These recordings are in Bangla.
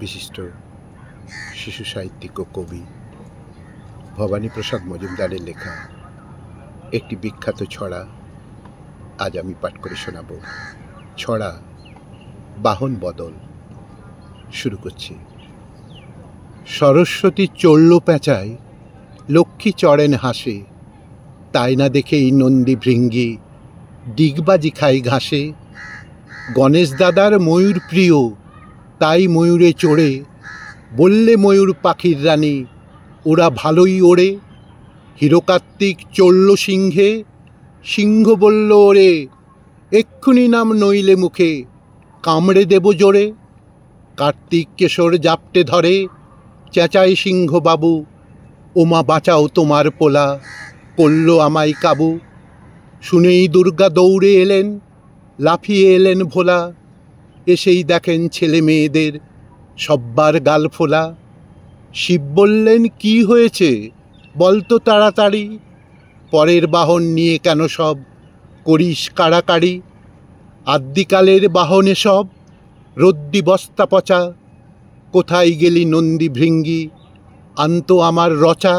বিশিষ্ট শিশু সাহিত্যিক ও কবি ভবানীপ্রসাদ মজুমদারের লেখা একটি বিখ্যাত ছড়া আজ আমি পাঠ করে শোনাব। ছড়া বাহন বদল। শুরু করছি। সরস্বতী চড়ল পেঁচায়, লক্ষ্মী চড়েন হাসে, তাই না দেখেই নন্দী ভৃঙ্গি ডিগবাজি খাই ঘাসে। গণেশ দাদার ময়ূর প্রিয়, তাই ময়ূরে চড়ে বললে ময়ূর পাখির রানী ওরা ভালোই ওড়ে। হিরোকার্তিক চড়ল সিংহে, সিংহ বলল ওরে এক্ষুনি নাম নইলে মুখে কামড়ে দেব জোরে। কার্তিক কেশর জাপটে ধরে, চেঁচায় সিংহ বাবু ওমা বাঁচাও তোমার পোলা করল আমায় কাবু। শুনেই দুর্গা দৌড়ে এলেন, লাফিয়ে এলেন ভোলা, এসেই দেখেন ছেলে মেয়েদের সব্বার গাল ফোলা। শিব বললেন কি হয়েছে বলতো তাড়াতাড়ি, পরের বাহন নিয়ে কেন সব করিস কাড়াকাড়ি। আদ্যিকালের বাহনে সব রদ্দি বস্তা পচা, কোথায় গেলি নন্দী ভৃঙ্গি আনতো আমার রচা।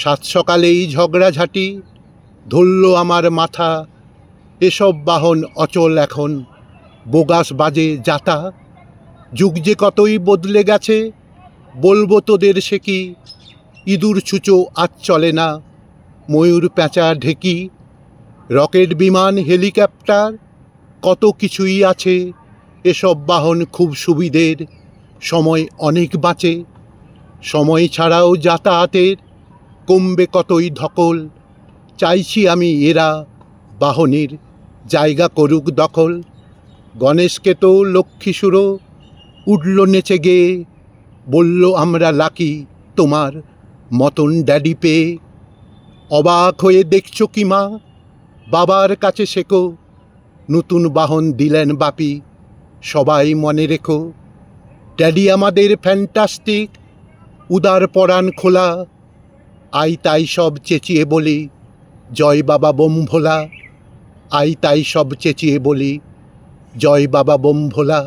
সাত সকালেই ঝগড়াঝাঁটি ধরল আমার মাথা, এসব বাহন অচল এখন বোগাস বাজে যাতা। যুগ যে কতই বদলে গেছে বলবো তোদের সে কি, ইঁদুর ছুঁচো আজ চলে না ময়ূর পেঁচা ঢেকি। রকেট বিমান হেলিকপ্টার কত কিছুই আছে, এসব বাহন খুব সুবিধের সময় অনেক বাঁচে। সময় ছাড়াও যাতায়াতের কমবে কতই ধকল, চাইছি আমি এরা বাহনের জায়গা করুক দখল। গণেশকে তো লক্ষ্মী সুরো উঠল নেচে গেয়ে, বলল আমরা লাকি তোমার মতন ড্যাডি পেয়ে। অবাক হয়ে দেখছো কি মা, বাবার কাছে শেখো, নতুন বাহন দিলেন বাপি সবাই মনে রেখো। ড্যাডি আমাদের ফ্যান্টাস্টিক উদার পরাণ খোলা, আই তাই সব চেঁচিয়ে বলি জয় বাবা বোম ভোলা। আই তাই সব চেঁচিয়ে বলি জয় বাবা বোম ভোলা।